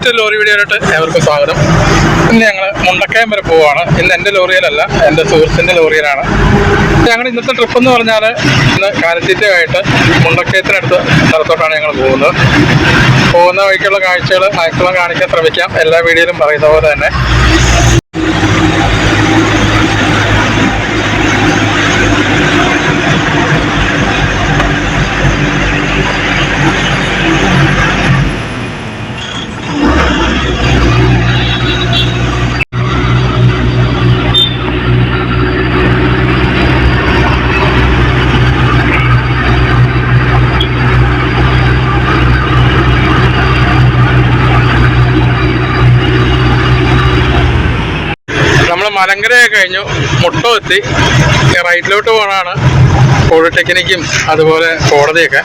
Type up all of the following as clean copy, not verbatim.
മറ്റൊരു ലോറി വീഡിയോയിലോട്ട് ഏവർക്കും സ്വാഗതം. ഇന്ന് ഞങ്ങൾ മുണ്ടക്കയം വരെ പോവുകയാണ്. ഇന്ന് എൻ്റെ ലോറിയിലല്ല, എൻ്റെ സുഹൃത്തിൻ്റെ ലോറിയിലാണ്. ഞങ്ങൾ ഇന്നത്തെ ട്രിപ്പ് എന്ന് പറഞ്ഞാൽ ഇന്ന് കാലിത്തീറ്റയായിട്ട് മുണ്ടക്കയത്തിനടുത്ത് സ്ഥലത്തോട്ടാണ് ഞങ്ങൾ പോകുന്നത്. പോകുന്ന വഴിക്കുള്ള കാഴ്ചകൾ മാക്സിമം കാണിക്കാൻ ശ്രമിക്കാം, എല്ലാ വീഡിയോയിലും പറയുന്ന പോലെ തന്നെ. മലങ്കരയൊക്കെ കഴിഞ്ഞു, മുട്ടോ എത്തി. റൈറ്റിലോട്ട് പോകണമാണ് പോളിടെക്നിക്കും അതുപോലെ കോടതിയൊക്കെ.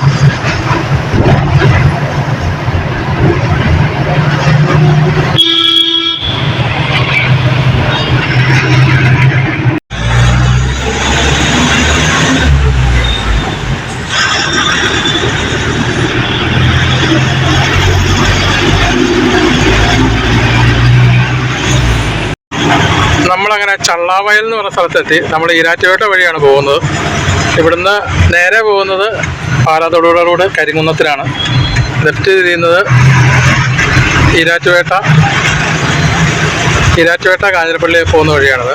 നമ്മളങ്ങനെ ചള്ളാവയൽ എന്ന് പറഞ്ഞ സ്ഥലത്തെത്തി. നമ്മൾ ഈരാറ്റുപേട്ട വഴിയാണ് പോകുന്നത്. ഇവിടുന്ന് നേരെ പോകുന്നത് പാലാതൊടുപുഴ റോഡ് കരിങ്കുന്നത്തിലാണ്. ലെഫ്റ്റ് തിരിയുന്നത് ഈരാറ്റുപേട്ട കാഞ്ഞിരപ്പള്ളി പോകുന്ന വഴിയാണത്.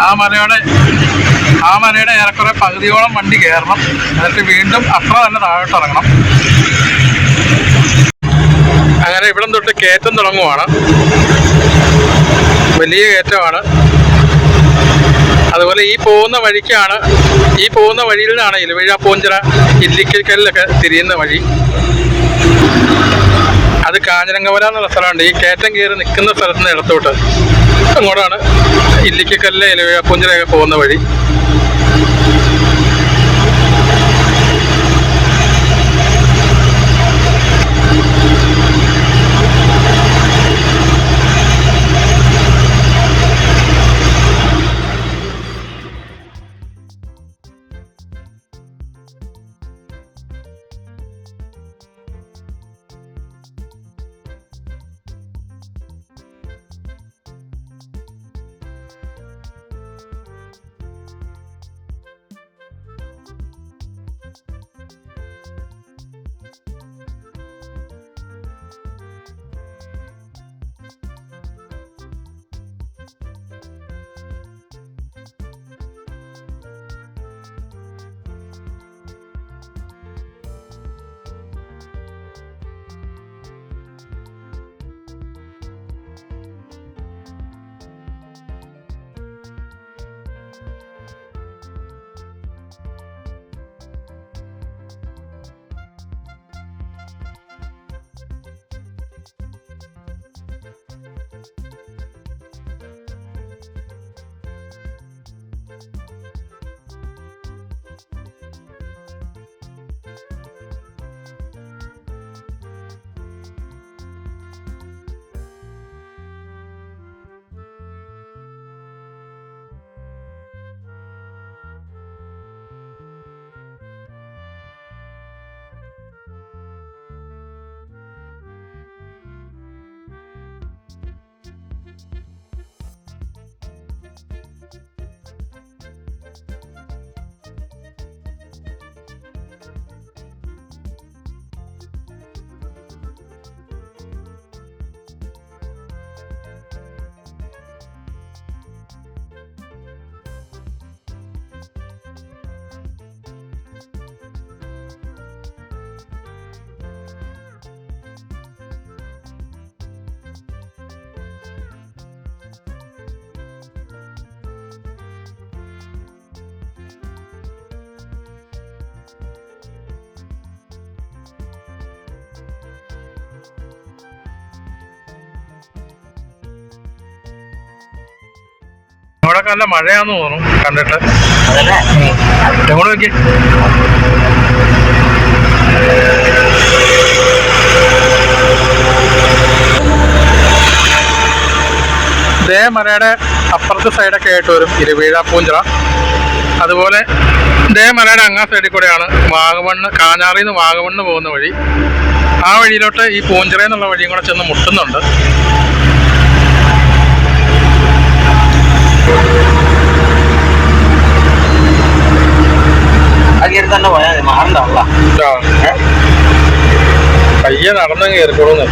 ആ മലയുടെ ഏറെക്കുറെ പകുതിയോളം വണ്ടി കയറണം, എന്നിട്ട് വീണ്ടും അത്ര തന്നെ താഴോട്ട് ഇറങ്ങണം. അങ്ങനെ ഇവിടം തൊട്ട് കയറ്റം തുടങ്ങുവാണ്. വലിയ കയറ്റമാണ്. അതുപോലെ ഈ പോകുന്ന വഴിയിൽ നിന്നാണ് ഇലവീഴ പൂഞ്ചിറ ഇല്ലിക്കൽക്കല്ലൊക്കെ തിരിയുന്ന വഴി. അത് കാഞ്ഞിരങ്കവല എന്നുള്ള സ്ഥലമുണ്ട്. ഈ കയറ്റം കയറി നിൽക്കുന്ന സ്ഥലത്ത് നിന്ന് ഇടത്തോട്ട് അങ്ങോട്ടാണ് ഇല്ലിക്കൽക്കല്ല് ഇലവീഴ പൂഞ്ചിറയൊക്കെ പോകുന്ന വഴി. ഇവിടെ നല്ല മഴയാന്ന് തോന്നുന്നു കണ്ടിട്ട്. എങ്ങോട്ട് നോക്കി ഇതേ മലയുടെ അപ്പുറത്തെ സൈഡൊക്കെ ആയിട്ട് വരും ഇരവീഴ പൂഞ്ചിറ. അതുപോലെ ഇതേ മലയുടെ അങ്ങാ സൈഡിൽ കൂടെയാണ് വാഗമണ്ണ്, കാഞ്ഞാറിൽ നിന്ന് വാഗമണ്ണ് പോകുന്ന വഴി. ആ വഴിയിലോട്ട് ഈ പൂഞ്ചിറ എന്നുള്ള വഴിയും കൂടെ ചെന്ന് മുട്ടുന്നുണ്ട്. പയ്യെ നടന്ന് കയറിക്കോളൂന്ന്.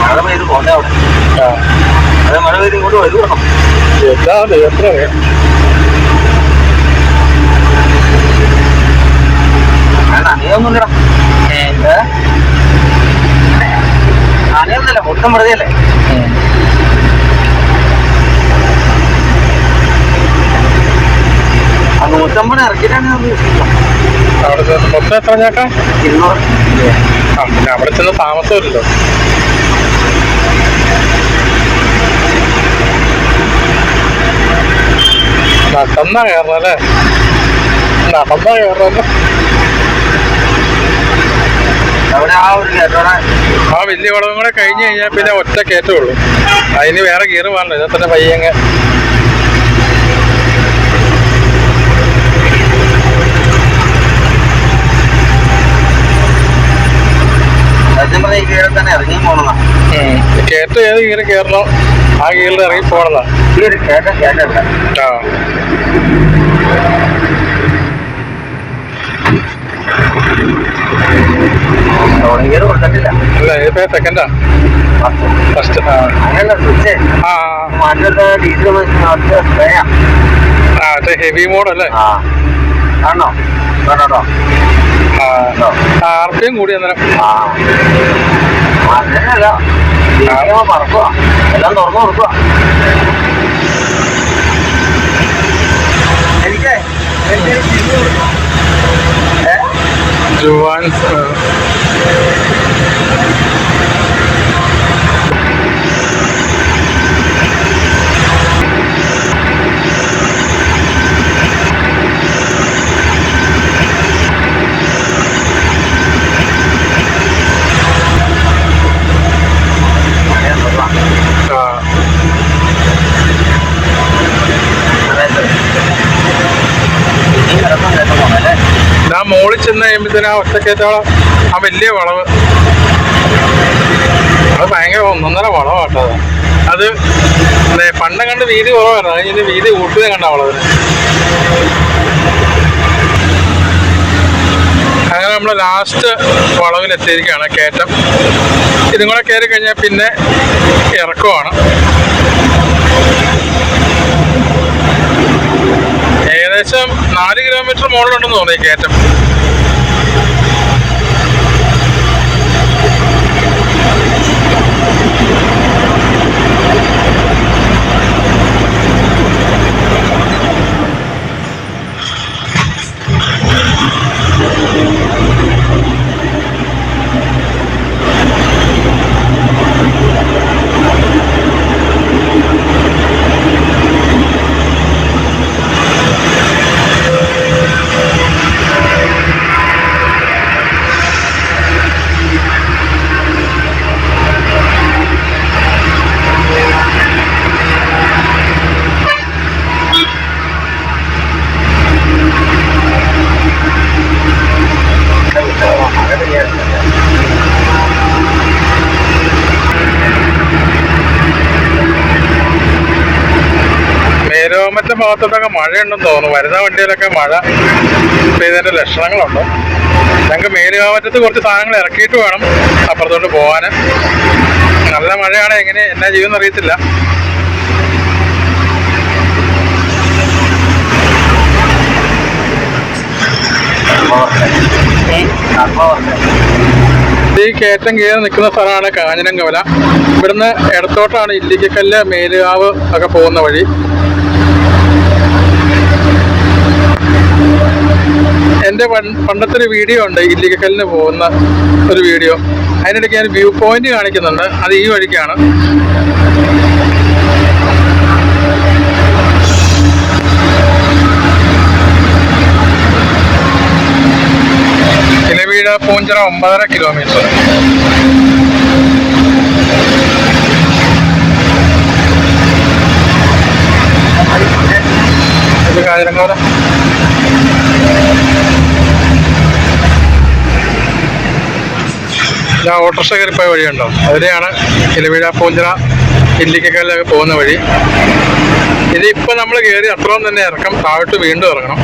മഴ പെയ്ത് പോട്ടെ അവിടെ. അത് മഴ പെയ്ത് ഇങ്ങോട്ട് വരുവാണോ? എന്താ ദൈവത്തിന് അറിയാം. നനയൊന്നുമില്ലടാ. നനയൊന്നുമില്ല, മൊത്തം വെറുതെയല്ലേ. ആ 150 ഇറക്കിയിട്ടാണ് അവിടെ മൊത്തം എത്ര ചാക്കാ? 200. ആ, പിന്നെ അവിടെ ചെന്ന് താമസമില്ലല്ലോ. നടന്നാ കയറണം അല്ലേ? നടന്നാ കയറണല്ലോ. അവിടെ ആ ഒരു കേട്ടോടെ ആ വലിയ വളവും കൂടെ കഴിഞ്ഞ് കഴിഞ്ഞാൽ പിന്നെ ഒറ്റ കയറ്റേ ഉള്ളൂ. അതിന് വേറെ ഗിയർ വേണല്ലോ. ഇതാ തന്നെ പയ്യങ്ങ് തന്നെ ഇറങ്ങി പോണതാ. കയറ്റം ഏത് ഗിയർ കയറണോ ആ ഗിയറിൽ ഇറങ്ങി പോണതാ. ആ അല്ല ഇതിപ്പോ സെക്കൻഡാ ഫസ്റ്റ്. മറ്റേ ഹെവി മോഡല്ലേ? ആണോ? ആർപിഎം കൂടി അന്നേരം പറക്കുക, എല്ലാം തുറന്നു കൊടുക്കുക. എനിക്ക് ജുവാൻസ് ഞാൻ മോളിൽ ചെന്ന് കഴിയുമ്പോഴത്തേനും ആ ഒറ്റക്കേറ്റോളം ആ വലിയ വളവ് അത് ഭയങ്കര ഒന്നൊന്നര വളവാട്ടോ. അത് പണ്ട് കണ്ട് വീതി കുറവായിരുന്നു. അതിന് വീതി കൂട്ടിയതേ കണ്ട വളവിന്. അങ്ങനെ നമ്മൾ ലാസ്റ്റ് വളവിലെത്തിയിരിക്കുകയാണ്. കയറ്റം ഇതും കൂടെ കയറി കഴിഞ്ഞാൽ പിന്നെ ഇറക്കമാണ്. ഏകദേശം 4 കിലോമീറ്റർ മുകളിലുണ്ടെന്ന് തോന്നി കയറ്റം. മേലോമറ്റ ഭാഗത്തോട്ടൊക്കെ മഴയുണ്ടെന്ന് തോന്നുന്നു. വരുന്ന വണ്ടിയിലൊക്കെ മഴ പെയ്തതിൻ്റെ ലക്ഷണങ്ങളുണ്ട്. ഞങ്ങൾക്ക് മേലുകാമറ്റത്ത് കുറച്ച് സാധനങ്ങൾ ഇറക്കിയിട്ട് വേണം അപ്പുറത്തോട്ട് പോകാൻ. നല്ല മഴയാണ്, എങ്ങനെ എന്നാ ചെയ്യുമെന്ന് അറിയത്തില്ല. ഈ കയറ്റം കയറി നിൽക്കുന്ന സ്ഥലമാണ് കാഞ്ഞിരംകവല. ഇവിടുന്ന് ഇടത്തോട്ടാണ് ഇല്ലിക്കക്കല്ല്, മേലുകാവ് ഒക്കെ പോകുന്ന വഴി. എൻ്റെ പണ്ടത്തെ ഒരു വീഡിയോ ഉണ്ട്, ഇല്ലിക്കക്കല്ലിന് പോകുന്ന ഒരു വീഡിയോ. അതിനിടയ്ക്ക് ഞാൻ വ്യൂ പോയിന്റ് കാണിക്കുന്നുണ്ട്. അത് ഈ വഴിക്കാണ്. ഇലവീഴ പൂഞ്ചിറ 9.5 കിലോമീറ്റർ. ഇത് കാഞ്ഞിരങ്കോട് ഓട്ടോറിക്ഷ കയറിപ്പോയ വഴിയുണ്ടോ, അതിലെയാണ് ഇലവിഴ പൂഞ്ചിറ ഇല്ലിക്കക്കല്ലൊക്കെ പോകുന്ന വഴി. ഇതിപ്പോൾ നമ്മൾ കയറി അത്രയും തന്നെ ഇറക്കം, താഴോട്ട് വീണ്ടും ഇറങ്ങണം.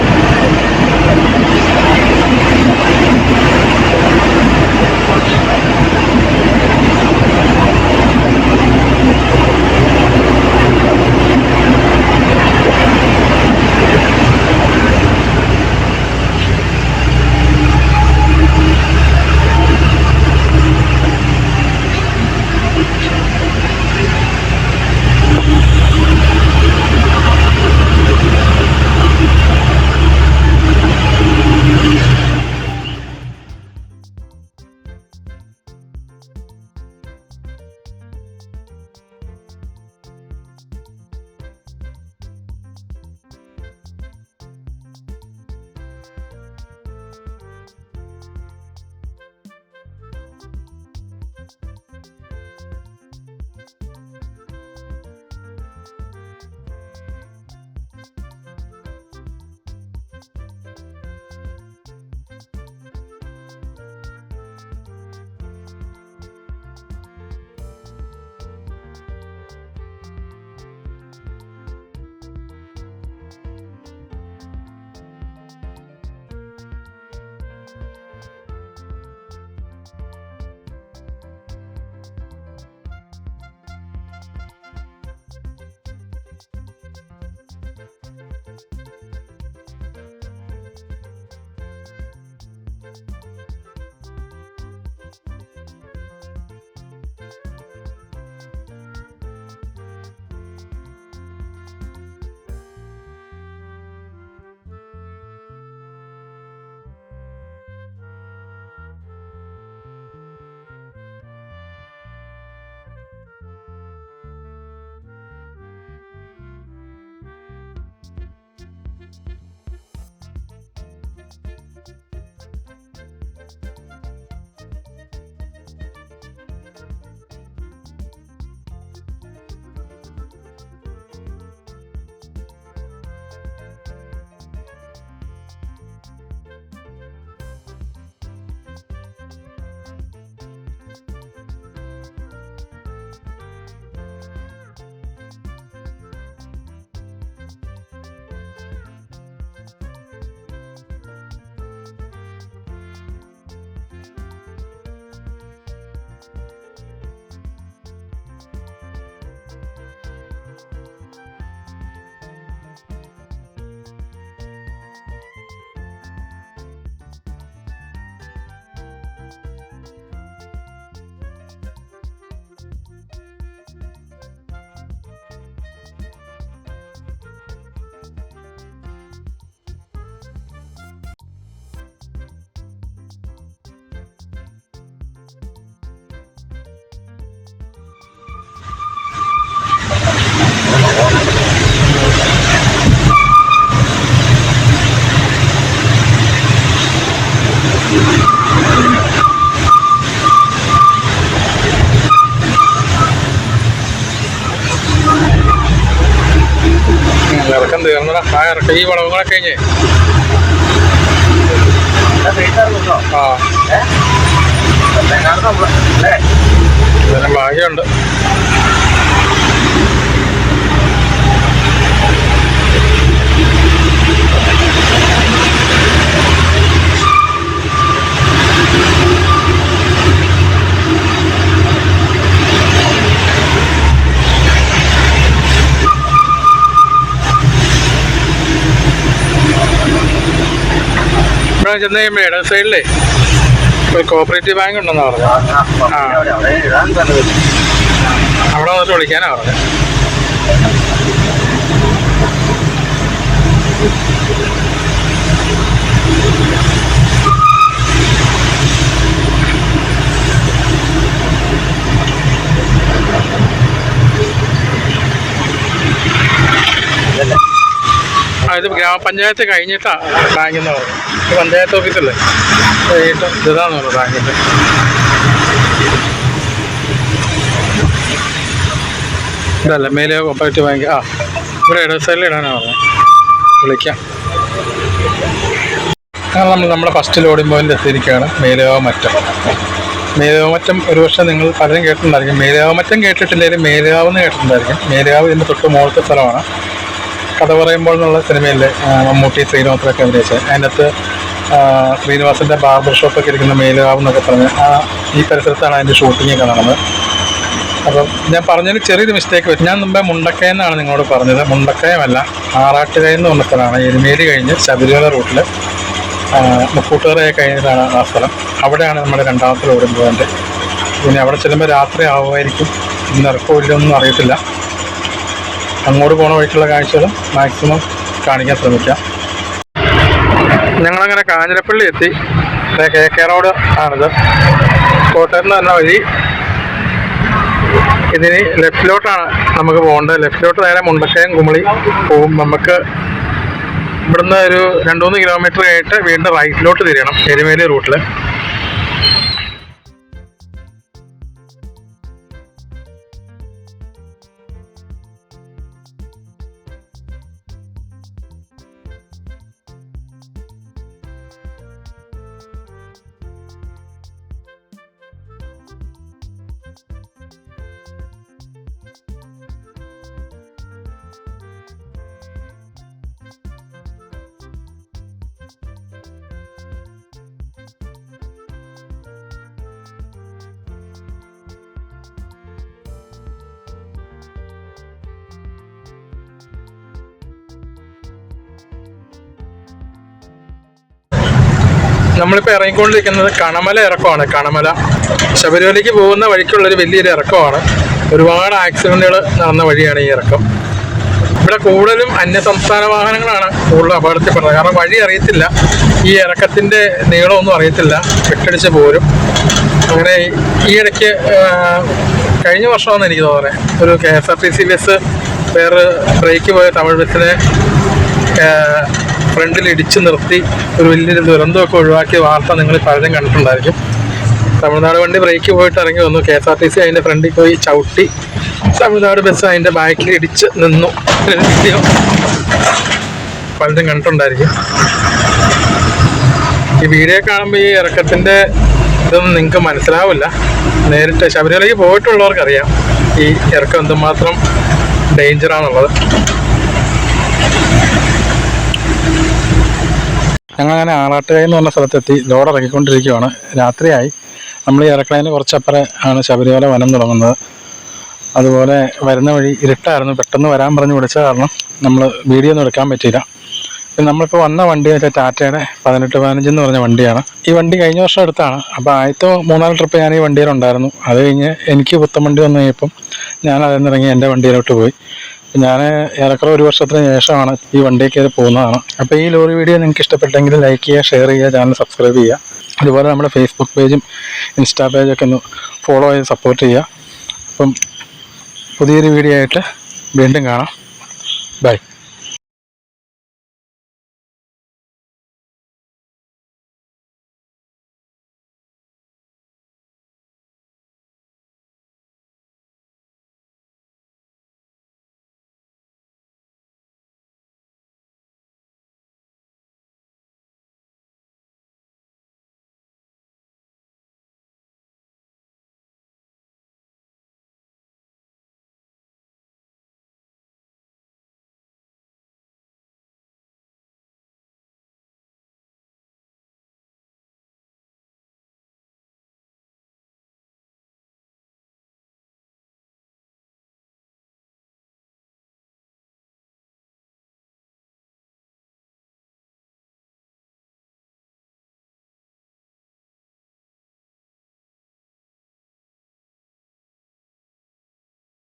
ഇറക്കം തീർന്നടാ. ആ ഇറക്കം ഈ വളവുകളൊക്കെ കഴിഞ്ഞേ. ആ ഇതിന് ഭാഗ്യമുണ്ട്. ഇവിടെ ചെന്ന് കഴിയുമ്പോൾ ഇട സൈഡിലേ ഒരു കോപ്പറേറ്റീവ് ബാങ്ക് ഉണ്ടെന്നാ പറഞ്ഞു. ആ അവിടെ വന്നിട്ട് വിളിക്കാനാ പറഞ്ഞത്. ഇത് ഗ്രാമപഞ്ചായത്ത് കഴിഞ്ഞിട്ടാ ബാങ്കിന്ന് പറഞ്ഞു. പഞ്ചായത്ത് ഓഫീസല്ലേ കഴിഞ്ഞിട്ട് ഇതാന്ന് പറഞ്ഞു ബാങ്കിൻ്റെ. ഇതല്ല മേലെ കോപ്പറേറ്റീവ് ബാങ്ക്. ആ ഇവിടെ ഇട സൈഡിൽ ഇടാനാണ് പറഞ്ഞത്. വിളിക്കാം. അങ്ങനെ നമ്മുടെ ഫസ്റ്റ് ലോഡിംഗ് പോയിന്റ് എത്തിയിരിക്കുകയാണ്. മേലുകാവ് മറ്റം ഒരുപക്ഷെ നിങ്ങൾ പലരും കേട്ടിട്ടുണ്ടായിരിക്കും. മേലുകാവ് കേട്ടിട്ടില്ലെങ്കിലും മേലുകാവ് എന്ന് കേട്ടിട്ടുണ്ടായിരിക്കും. മേലുകാവ് ഇതിൻ്റെ തൊട്ട് മുകളിലത്തെ സ്ഥലമാണ്. കഥ പറയുമ്പോൾ എന്നുള്ള സിനിമയിലെ മമ്മൂട്ടി ശ്രീനിവാസനൊക്കെ അഭിനയിച്ചത്. അതിനകത്ത് ശ്രീനിവാസൻ്റെ ബാർബർ ഷോപ്പൊക്കെ ഇരിക്കുന്ന മേലുകാവ് എന്നൊക്കെ പറഞ്ഞ് ഈ പരിസരത്താണ് അതിൻ്റെ ഷൂട്ടിങ്ങൊക്കെ നടന്നത്. അപ്പം ഞാൻ പറഞ്ഞതിൽ ചെറിയൊരു മിസ്റ്റേക്ക് വരും. ഞാൻ മുമ്പേ മുണ്ടക്കയം എന്നാണ് നിങ്ങളോട് പറഞ്ഞത്. മുണ്ടക്കയമല്ല, ആറാട്ടുകയം എന്ന് പറഞ്ഞ സ്ഥലമാണ്. എരുമേലി കഴിഞ്ഞ് ശബരിമല റൂട്ടിൽ മുക്കൂട്ടുകറയൊക്കെ കഴിഞ്ഞിട്ടാണ് ആ സ്ഥലം. അവിടെയാണ് നമ്മുടെ രണ്ടാമത്തെ ലോഡിംഗ് പോയിൻ്റ്. പിന്നെ അവിടെ ചെല്ലുമ്പോൾ രാത്രി ആവുമായിരിക്കും. ഇന്ന് ഇറക്കമില്ലൊന്നും അറിയത്തില്ല. അങ്ങോട്ട് പോണ വഴിക്കുള്ള കാഴ്ചകളും മാക്സിമം കാണിക്കാൻ ശ്രമിക്കാം. ഞങ്ങളങ്ങനെ കാഞ്ഞിരപ്പള്ളി എത്തി. KK റോഡ് ആണിത്. കോട്ടയത്ത് നിന്ന് തന്നെ വഴി ഇതിന് ലെഫ്റ്റിലോട്ടാണ് നമുക്ക് പോകേണ്ടത്. ലെഫ്റ്റിലോട്ട് നേരെ മുണ്ടക്കയം കുമളി പോകും. നമുക്ക് ഇവിടുന്ന് ഒരു 2-3 കിലോമീറ്റർ ആയിട്ട് വീണ്ടും റൈറ്റിലോട്ട് തിരിയണം എരുമേലി റൂട്ടിൽ. നമ്മളിപ്പോൾ ഇറങ്ങിക്കൊണ്ടിരിക്കുന്നത് കണമല ഇറക്കമാണ്. കണമല ശബരിമലയ്ക്ക് പോകുന്ന വഴിക്കുള്ളൊരു വലിയൊരു ഇറക്കമാണ്. ഒരുപാട് ആക്സിഡൻറ്റുകൾ നടന്ന വഴിയാണ് ഈ ഇറക്കം. ഇവിടെ കൂടുതലും അന്യസംസ്ഥാന വാഹനങ്ങളാണ് കൂടുതൽ അപകടത്തിൽപ്പെടുന്നത്. കാരണം വഴി അറിയത്തില്ല, ഈ ഇറക്കത്തിൻ്റെ നീളമൊന്നും അറിയത്തില്ല, കെട്ടടിച്ച് പോരും. അങ്ങനെ ഈ ഇടയ്ക്ക് കഴിഞ്ഞ വർഷമാണെന്ന് എനിക്ക് തോന്നുന്നത് ഒരു KSRTC ബസ് വേറെ ബ്രേക്ക് പോയ തമിഴ് ബസ്സിനെ ഫ്രണ്ടിൽ ഇടിച്ച് നിർത്തി ഒരു വലിയൊരു ദുരന്തമൊക്കെ ഒഴിവാക്കിയ വാർത്ത നിങ്ങൾ പലരും കണ്ടിട്ടുണ്ടായിരിക്കും. തമിഴ്നാട് വണ്ടി ബ്രേക്ക് പോയിട്ട് ഇറങ്ങി വന്നു. KSRTC അതിൻ്റെ ഫ്രണ്ടിൽ പോയി ചവിട്ടി തമിഴ്നാട് ബസ് അതിൻ്റെ ബാക്കിൽ ഇടിച്ച് നിന്നു. വീഡിയോ പലരും കണ്ടിട്ടുണ്ടായിരിക്കും. ഈ വീഡിയോ കാണുമ്പോൾ ഈ ഇറക്കത്തിൻ്റെ ഇതൊന്നും നിങ്ങൾക്ക് മനസ്സിലാവില്ല. നേരിട്ട് ശബരിമലയ്ക്ക് പോയിട്ടുള്ളവർക്കറിയാം ഈ ഇറക്കം എന്തുമാത്രം ഡേഞ്ചറാണുള്ളത്. ഞങ്ങളങ്ങനെ ആറാട്ടുകയം എന്ന് പറഞ്ഞ സ്ഥലത്തെത്തി. ലോഡ് ഇറക്കിക്കൊണ്ടിരിക്കുകയാണ്. രാത്രിയായി. നമ്മൾ ഈ ഇറക്കണതിന് കുറച്ചപ്പുറം ആണ് ശബരിമല വനം തുടങ്ങുന്നത്. അതുപോലെ വരുന്ന വഴി ഇരുട്ടായിരുന്നു. പെട്ടെന്ന് വരാൻ പറഞ്ഞ് വിളിച്ച കാരണം നമ്മൾ വീഡിയോ ഒന്നും എടുക്കാൻ പറ്റിയില്ല. പിന്നെ നമ്മളിപ്പോൾ വന്ന വണ്ടി വെച്ചാൽ ടാറ്റയുടെ 1815 എന്ന് പറഞ്ഞ വണ്ടിയാണ്. ഈ വണ്ടി കഴിഞ്ഞ വർഷം എടുത്താണ്. അപ്പോൾ ആദ്യത്തെ 3-4 ട്രിപ്പ് ഞാൻ ഈ വണ്ടിയിലുണ്ടായിരുന്നു. അത് കഴിഞ്ഞ് എനിക്ക് പുത്തൻ വണ്ടി വന്നു കഴിഞ്ഞപ്പം ഞാൻ അതിൽ നിന്നിറങ്ങി എൻ്റെ വണ്ടിയിലോട്ട് പോയി. ഞാൻ ഏറെക്കുറെ 1 വർഷത്തിന് ശേഷമാണ് ഈ വണ്ടിയിൽ കയറി പോകുന്നതാണ്. അപ്പോൾ ഈ ലോറി വീഡിയോ നിങ്ങൾക്ക് ഇഷ്ടപ്പെട്ടെങ്കിൽ ലൈക്ക് ചെയ്യുക, ഷെയർ ചെയ്യുക, ചാനൽ സബ്സ്ക്രൈബ് ചെയ്യുക. അതുപോലെ നമ്മുടെ ഫേസ്ബുക്ക് പേജും ഇൻസ്റ്റാ പേജൊക്കെ ഒന്ന് ഫോളോ ചെയ്ത് സപ്പോർട്ട് ചെയ്യുക. അപ്പം പുതിയൊരു വീഡിയോ ആയിട്ട് വീണ്ടും കാണാം. ബൈ.